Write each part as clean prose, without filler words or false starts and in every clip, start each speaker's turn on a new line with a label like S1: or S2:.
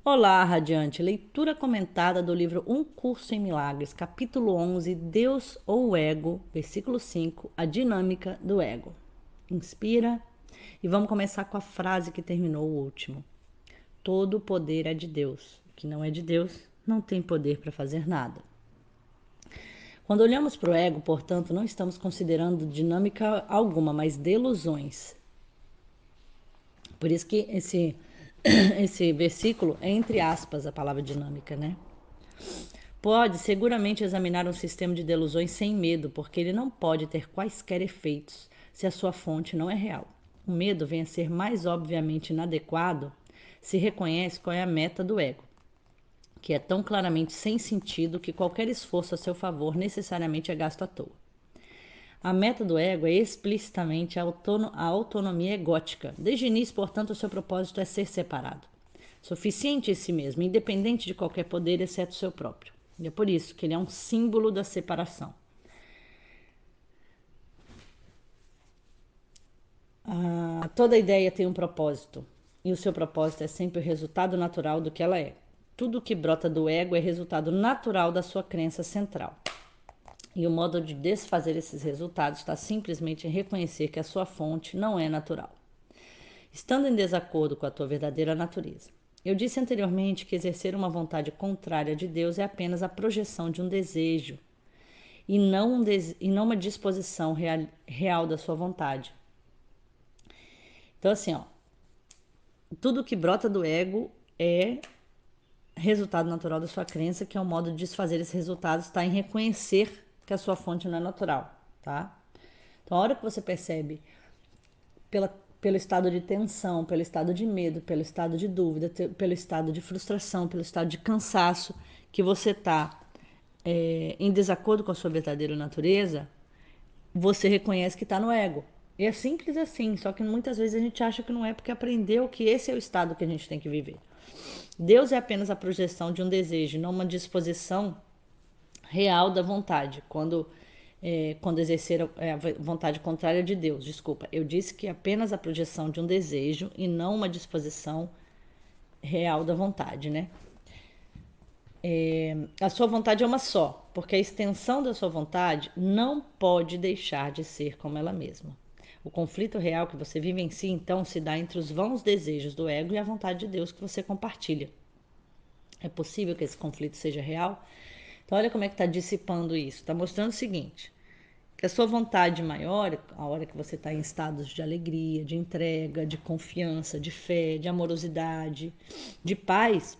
S1: Olá, Radiante. Leitura comentada do livro Um Curso em Milagres, capítulo 11, Deus ou o Ego, versículo 5, a dinâmica do ego. Inspira e vamos começar com a frase que terminou o último. Todo o poder é de Deus. O que não é de Deus não tem poder para fazer nada. Quando olhamos para o ego, portanto, não estamos considerando dinâmica alguma, mas delusões. Por isso que esse versículo é entre aspas a palavra dinâmica, né? Pode seguramente examinar um sistema de delusões sem medo, porque ele não pode ter quaisquer efeitos se a sua fonte não é real. O medo vem a ser mais obviamente inadequado se reconhece qual é a meta do ego, que é tão claramente sem sentido que qualquer esforço a seu favor necessariamente é gasto à toa. A meta do ego é explicitamente a autonomia egótica. Desde o início, portanto, o seu propósito é ser separado, suficiente em si mesmo, independente de qualquer poder, exceto o seu próprio. E é por isso que ele é um símbolo da separação. Toda ideia tem um propósito, e o seu propósito é sempre o resultado natural do que ela é. Tudo que brota do ego é resultado natural da sua crença central. E o modo de desfazer esses resultados está simplesmente em reconhecer que a sua fonte não é natural, estando em desacordo com a tua verdadeira natureza. Eu disse anteriormente que exercer uma vontade contrária de Deus é apenas a projeção de um desejo e não uma disposição real da sua vontade. Então, assim, ó, tudo que brota do ego é resultado natural da sua crença, que é um modo de desfazer esses resultados, está em reconhecer que a sua fonte não é natural, tá? Então, a hora que você percebe pelo estado de tensão, pelo estado de medo, pelo estado de dúvida, pelo estado de frustração, pelo estado de cansaço, que você está em desacordo com a sua verdadeira natureza, você reconhece que está no ego. E é simples assim, só que muitas vezes a gente acha que não é porque aprendeu que esse é o estado que a gente tem que viver. Deus é apenas a projeção de um desejo, não uma disposição real da vontade. Quando exercer a vontade contrária de Deus, desculpa, eu disse que é apenas a projeção de um desejo e não uma disposição real da vontade, né? A sua vontade é uma só, porque a extensão da sua vontade não pode deixar de ser como ela mesma. O conflito real que você vive em si, então, se dá entre os vãos desejos do ego e a vontade de Deus que você compartilha. É possível que esse conflito seja real? Então, olha como é que está dissipando isso. Está mostrando o seguinte, que a sua vontade maior, a hora que você está em estados de alegria, de entrega, de confiança, de fé, de amorosidade, de paz,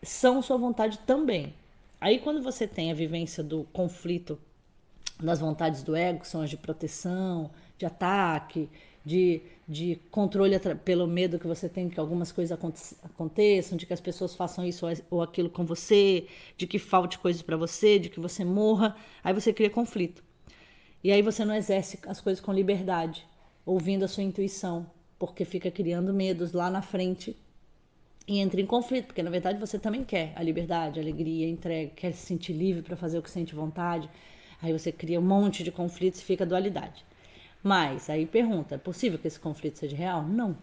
S1: são sua vontade também. Aí quando você tem a vivência do conflito das vontades do ego, que são as de proteção, de ataque, de controle pelo medo que você tem que algumas coisas aconteçam, de que as pessoas façam isso ou aquilo com você, de que falte coisas para você, de que você morra, aí você cria conflito. E aí você não exerce as coisas com liberdade, ouvindo a sua intuição, porque fica criando medos lá na frente e entra em conflito, porque na verdade você também quer a liberdade, a alegria, a entrega, quer se sentir livre para fazer o que sente vontade. Aí você cria um monte de conflitos e fica dualidade. Mas aí pergunta, é possível que esse conflito seja real? Não.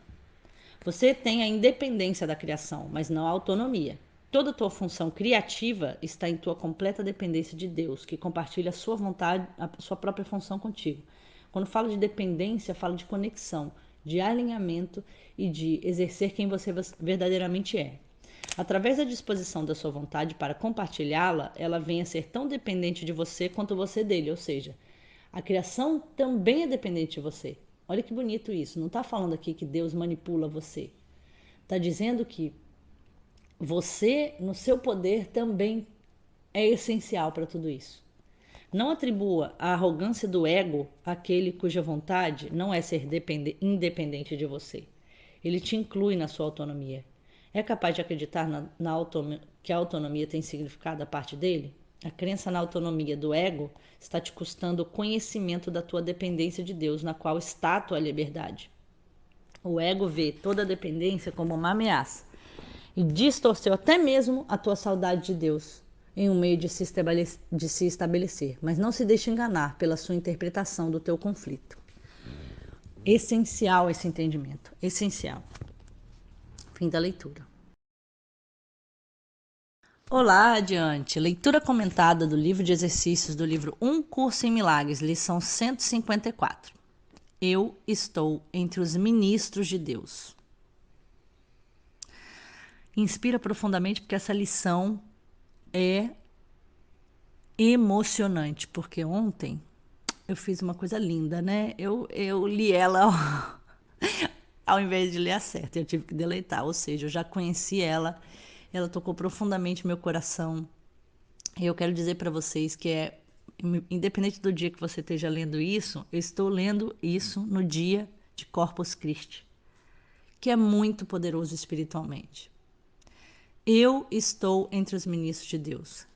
S1: Você tem a independência da criação, mas não a autonomia. Toda a tua função criativa está em tua completa dependência de Deus, que compartilha a sua vontade, a sua própria função contigo. Quando falo de dependência, falo de conexão, de alinhamento e de exercer quem você verdadeiramente é. Através da disposição da sua vontade para compartilhá-la, ela vem a ser tão dependente de você quanto você dele, ou seja, a criação também é dependente de você. Olha que bonito isso. Não está falando aqui que Deus manipula você. Está dizendo que você, no seu poder, também é essencial para tudo isso. Não atribua a arrogância do ego àquele cuja vontade não é ser independente de você. Ele te inclui na sua autonomia. É capaz de acreditar que a autonomia tem significado a parte dele? A crença na autonomia do ego está te custando o conhecimento da tua dependência de Deus, na qual está a tua liberdade. O ego vê toda a dependência como uma ameaça e distorceu até mesmo a tua saudade de Deus em um meio de se estabelecer, mas não se deixe enganar pela sua interpretação do teu conflito. Essencial esse entendimento, essencial. Fim da leitura. Olá, adiante. Leitura comentada do livro de exercícios do livro Um Curso em Milagres, lição 154. Eu estou entre os ministros de Deus. Inspira profundamente, porque essa lição é emocionante, porque ontem eu fiz uma coisa linda, né? Eu li ela ao invés de ler a certa, eu tive que deleitar, ou seja, eu já conheci ela, ela tocou profundamente meu coração. E eu quero dizer para vocês que independente do dia que você esteja lendo isso, eu estou lendo isso no dia de Corpus Christi, que é muito poderoso espiritualmente. Eu estou entre os ministros de Deus.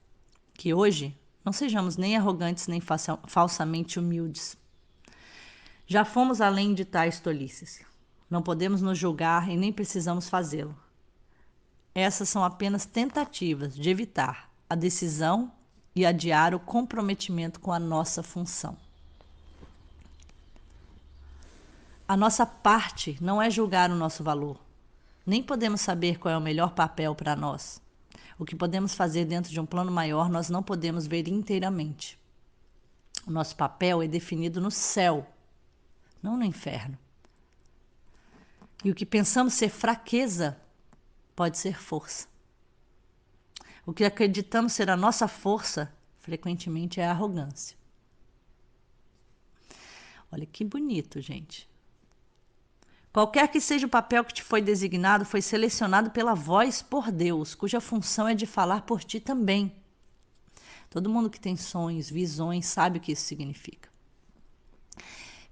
S1: Que hoje não sejamos nem arrogantes nem falsamente humildes. Já fomos além de tais tolices. Não podemos nos julgar e nem precisamos fazê-lo. Essas são apenas tentativas de evitar a decisão e adiar o comprometimento com a nossa função. A nossa parte não é julgar o nosso valor. Nem podemos saber qual é o melhor papel para nós. O que podemos fazer dentro de um plano maior, nós não podemos ver inteiramente. O nosso papel é definido no céu, não no inferno. E o que pensamos ser fraqueza pode ser força. O que acreditamos ser a nossa força, frequentemente é a arrogância. Olha que bonito, gente. Qualquer que seja o papel que te foi designado, foi selecionado pela voz por Deus, cuja função é de falar por ti também. Todo mundo que tem sonhos, visões, sabe o que isso significa.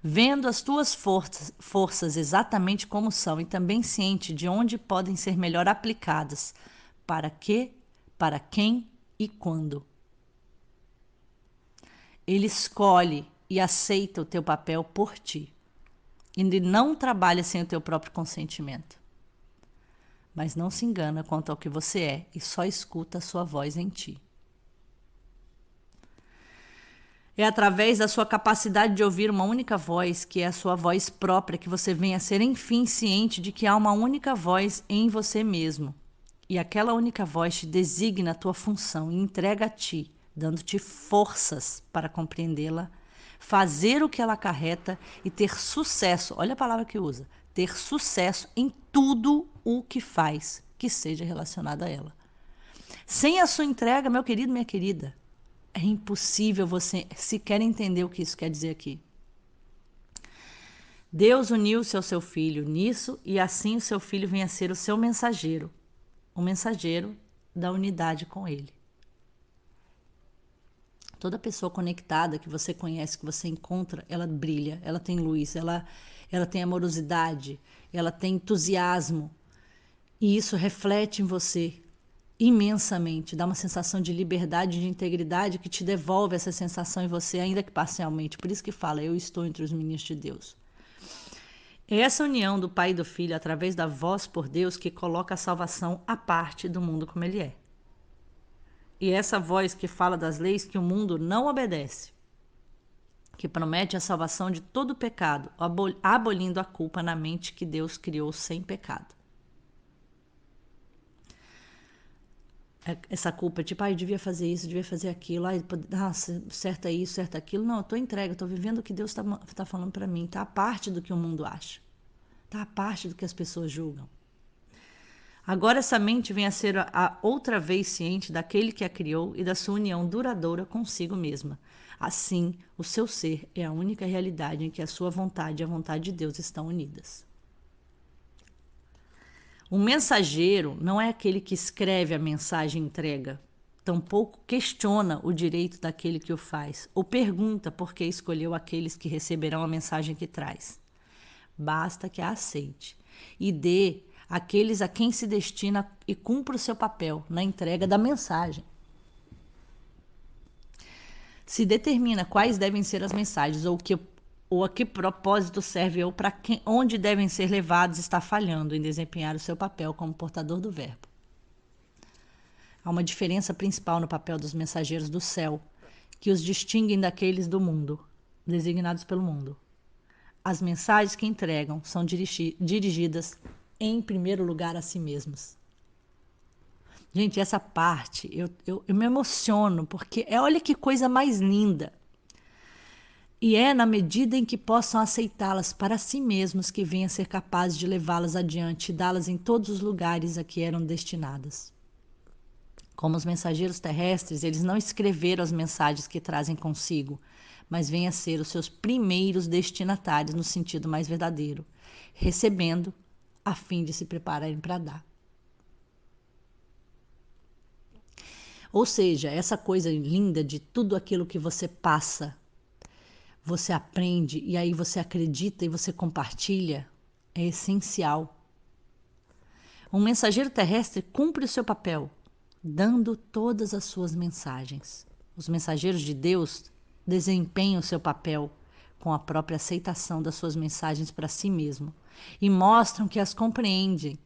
S1: Vendo as tuas forças exatamente como são e também ciente de onde podem ser melhor aplicadas, para quê, para quem e quando. Ele escolhe e aceita o teu papel por ti. Ele não trabalha sem o teu próprio consentimento. Mas não se engana quanto ao que você é e só escuta a sua voz em ti. É através da sua capacidade de ouvir uma única voz, que é a sua voz própria, que você venha a ser, enfim, ciente de que há uma única voz em você mesmo. E aquela única voz te designa a tua função e entrega a ti, dando-te forças para compreendê-la, fazer o que ela acarreta e ter sucesso. Olha a palavra que usa. Ter sucesso em tudo o que faz que seja relacionado a ela. Sem a sua entrega, meu querido, minha querida, é impossível você sequer entender o que isso quer dizer aqui. Deus uniu-se ao seu filho nisso e assim o seu filho vem a ser o seu mensageiro, o mensageiro da unidade com ele. Toda pessoa conectada que você conhece, que você encontra, ela brilha, ela tem luz, ela tem amorosidade, ela tem entusiasmo. E isso reflete em você imensamente, dá uma sensação de liberdade, de integridade que te devolve essa sensação em você, ainda que parcialmente. Por isso que fala, eu estou entre os ministros de Deus. É essa união do Pai e do Filho através da voz por Deus que coloca a salvação à parte do mundo como ele é. E é essa voz que fala das leis que o mundo não obedece, que promete a salvação de todo pecado, abolindo a culpa na mente que Deus criou sem pecado. Essa culpa, tipo, eu devia fazer isso, devia fazer aquilo, certo é isso, certo é aquilo. Não, eu estou entregue, eu estou vivendo o que Deus está falando para mim, está a parte do que o mundo acha, está a parte do que as pessoas julgam. Agora essa mente vem a ser a outra vez ciente daquele que a criou e da sua união duradoura consigo mesma. Assim, o seu ser é a única realidade em que a sua vontade e a vontade de Deus estão unidas. O mensageiro não é aquele que escreve a mensagem e entrega, tampouco questiona o direito daquele que o faz, ou pergunta por que escolheu aqueles que receberão a mensagem que traz. Basta que a aceite e dê àqueles a quem se destina e cumpra o seu papel na entrega da mensagem. Se determina quais devem ser as mensagens ou a que propósito serve ou para onde devem ser levados, está falhando em desempenhar o seu papel como portador do verbo. Há uma diferença principal no papel dos mensageiros do céu, que os distinguem daqueles do mundo, designados pelo mundo. As mensagens que entregam são dirigidas, em primeiro lugar, a si mesmos. Gente, essa parte eu me emociono, porque olha que coisa mais linda. E é na medida em que possam aceitá-las para si mesmos que venha a ser capaz de levá-las adiante e dá-las em todos os lugares a que eram destinadas. Como os mensageiros terrestres, eles não escreveram as mensagens que trazem consigo, mas vêm a ser os seus primeiros destinatários no sentido mais verdadeiro, recebendo a fim de se prepararem para dar. Ou seja, essa coisa linda de tudo aquilo que você passa, você aprende e aí você acredita e você compartilha, é essencial. Um mensageiro terrestre cumpre o seu papel, dando todas as suas mensagens. Os mensageiros de Deus desempenham o seu papel com a própria aceitação das suas mensagens para si mesmo e mostram que as compreendem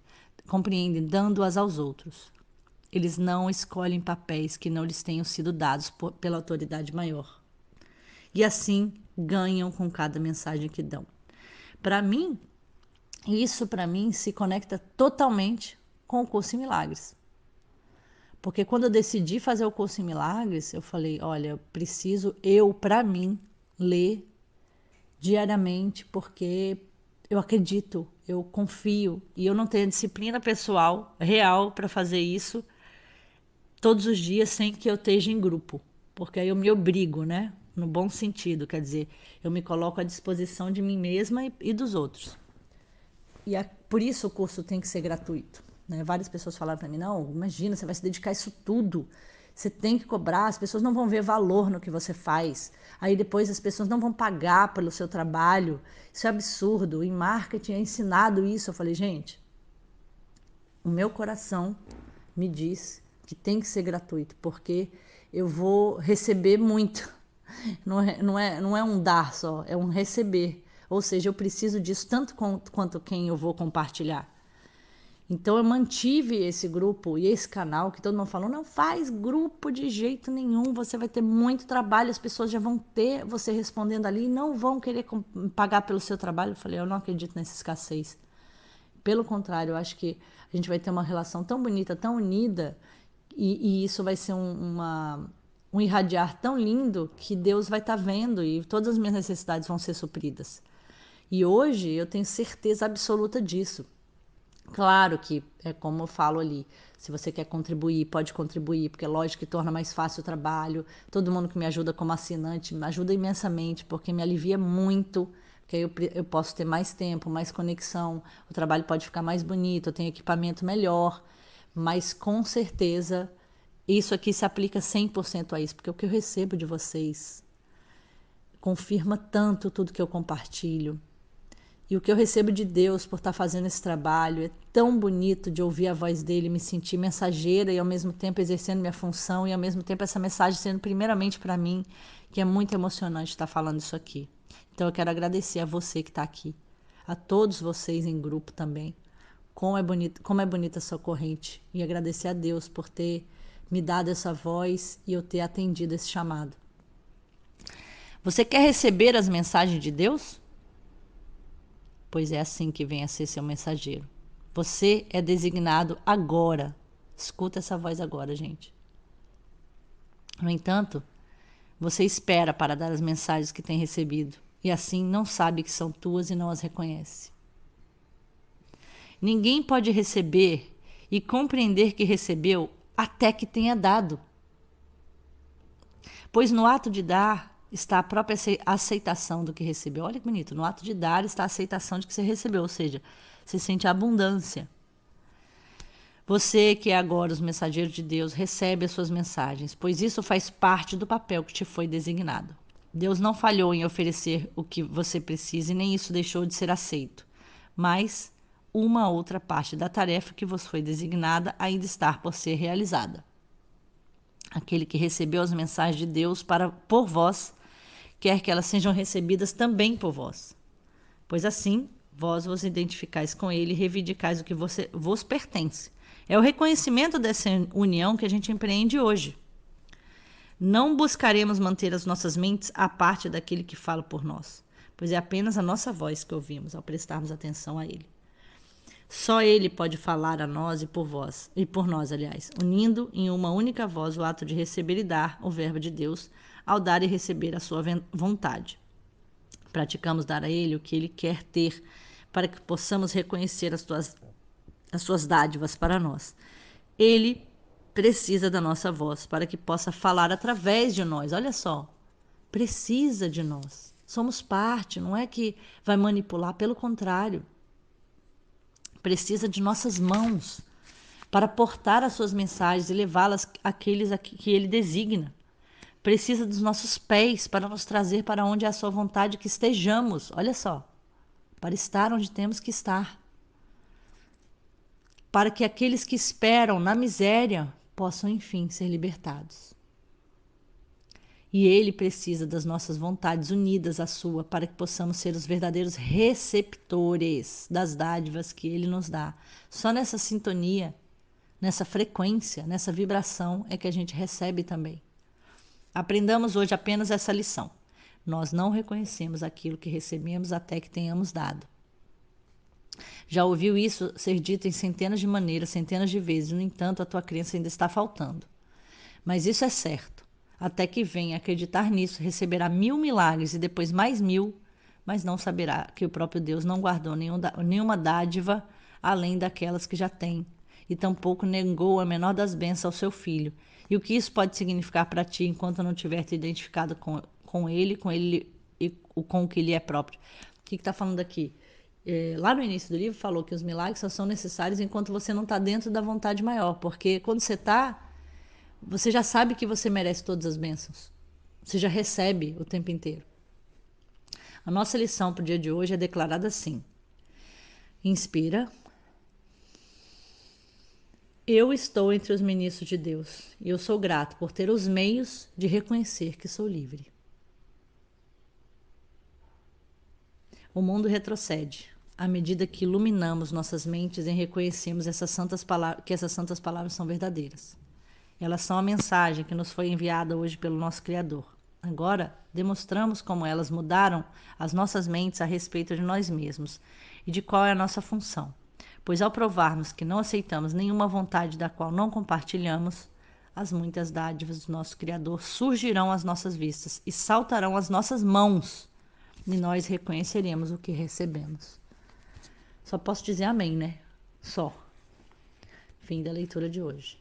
S1: dando-as aos outros. Eles não escolhem papéis que não lhes tenham sido dados pela autoridade maior. E assim ganham com cada mensagem que dão. Para mim, isso para mim se conecta totalmente com o curso em Milagres. Porque quando eu decidi fazer o curso em Milagres, eu falei, olha, eu preciso, para mim, ler diariamente, porque eu acredito, eu confio, e eu não tenho disciplina pessoal real para fazer isso todos os dias sem que eu esteja em grupo. Porque aí eu me obrigo, né? No bom sentido, quer dizer, eu me coloco à disposição de mim mesma e dos outros. Por isso o curso tem que ser gratuito. Né? Várias pessoas falaram para mim, não, imagina, você vai se dedicar a isso tudo. Você tem que cobrar, as pessoas não vão ver valor no que você faz. Aí depois as pessoas não vão pagar pelo seu trabalho. Isso é absurdo. Em marketing é ensinado isso. Eu falei, gente, o meu coração me diz que tem que ser gratuito, porque eu vou receber muito. Não é um dar só, é um receber. Ou seja, eu preciso disso tanto quanto quem eu vou compartilhar. Então eu mantive esse grupo e esse canal que todo mundo falou, não faz grupo de jeito nenhum, você vai ter muito trabalho, as pessoas já vão ter você respondendo ali e não vão querer pagar pelo seu trabalho. Eu falei, eu não acredito nessa escassez. Pelo contrário, eu acho que a gente vai ter uma relação tão bonita, tão unida, e isso vai ser um irradiar tão lindo que Deus vai estar vendo e todas as minhas necessidades vão ser supridas. E hoje eu tenho certeza absoluta disso. Claro que é como eu falo ali, se você quer contribuir, pode contribuir, porque é lógico que torna mais fácil o trabalho. Todo mundo que me ajuda como assinante me ajuda imensamente, porque me alivia muito, porque aí eu posso ter mais tempo, mais conexão, o trabalho pode ficar mais bonito, eu tenho equipamento melhor, mas com certeza isso aqui se aplica 100% a isso, porque o que eu recebo de vocês confirma tanto tudo que eu compartilho. E o que eu recebo de Deus por estar fazendo esse trabalho é tão bonito de ouvir a voz dele, me sentir mensageira e ao mesmo tempo exercendo minha função e ao mesmo tempo essa mensagem sendo primeiramente para mim, que é muito emocionante estar falando isso aqui. Então eu quero agradecer a você que está aqui, a todos vocês em grupo também. Como é bonita a sua corrente e agradecer a Deus por ter me dado essa voz e eu ter atendido esse chamado. Você quer receber as mensagens de Deus? Pois é assim que vem a ser seu mensageiro. Você é designado agora. Escuta essa voz agora, gente. No entanto, você espera para dar as mensagens que tem recebido e assim não sabe que são tuas e não as reconhece. Ninguém pode receber e compreender que recebeu até que tenha dado. Pois no ato de dar está a própria aceitação do que recebeu. Olha que bonito, no ato de dar está a aceitação de que você recebeu, ou seja, você sente a abundância. Você que é agora os mensageiros de Deus, recebe as suas mensagens, pois isso faz parte do papel que te foi designado. Deus não falhou em oferecer o que você precisa e nem isso deixou de ser aceito, mas uma outra parte da tarefa que vos foi designada ainda está por ser realizada. Aquele que recebeu as mensagens de Deus por vós, quer que elas sejam recebidas também por vós. Pois assim, vós vos identificais com ele e reivindicais o que vos pertence. É o reconhecimento dessa união que a gente empreende hoje. Não buscaremos manter as nossas mentes à parte daquele que fala por nós, pois é apenas a nossa voz que ouvimos ao prestarmos atenção a ele. Só Ele pode falar a nós e por nós, aliás, unindo em uma única voz o ato de receber e dar o verbo de Deus, ao dar e receber a sua vontade. Praticamos dar a Ele o que Ele quer ter, para que possamos reconhecer as suas dádivas para nós. Ele precisa da nossa voz para que possa falar através de nós. Olha só, precisa de nós. Somos parte, não é que vai manipular, pelo contrário. Precisa de nossas mãos para portar as suas mensagens e levá-las àqueles a que Ele designa. Precisa dos nossos pés para nos trazer para onde é a sua vontade que estejamos. Olha só, para estar onde temos que estar. Para que aqueles que esperam na miséria possam, enfim, ser libertados. E Ele precisa das nossas vontades unidas à sua para que possamos ser os verdadeiros receptores das dádivas que Ele nos dá. Só nessa sintonia, nessa frequência, nessa vibração é que a gente recebe também. Aprendamos hoje apenas essa lição. Nós não reconhecemos aquilo que recebemos até que tenhamos dado. Já ouviu isso ser dito em centenas de maneiras, centenas de vezes, no entanto, a tua crença ainda está faltando. Mas isso é certo. Até que venha acreditar nisso, receberá 1000 milagres e depois mais 1000, mas não saberá que o próprio Deus não guardou nenhuma dádiva além daquelas que já tem, e tampouco negou a menor das bênçãos ao seu filho. E o que isso pode significar para ti enquanto não tiver te identificado com ele e com o que lhe é próprio? O que está falando aqui? Lá no início do livro falou que os milagres só são necessários enquanto você não está dentro da vontade maior, porque quando você está, você já sabe que você merece todas as bênçãos. Você já recebe o tempo inteiro. A nossa lição para o dia de hoje é declarada assim. Inspira. Eu estou entre os ministros de Deus e eu sou grato por ter os meios de reconhecer que sou livre. O mundo retrocede à medida que iluminamos nossas mentes e reconhecemos que essas santas palavras são verdadeiras. Elas são a mensagem que nos foi enviada hoje pelo nosso Criador. Agora, demonstramos como elas mudaram as nossas mentes a respeito de nós mesmos e de qual é a nossa função. Pois ao provarmos que não aceitamos nenhuma vontade da qual não compartilhamos, as muitas dádivas do nosso Criador surgirão às nossas vistas e saltarão às nossas mãos, e nós reconheceremos o que recebemos. Só posso dizer amém, né? Só. Fim da leitura de hoje.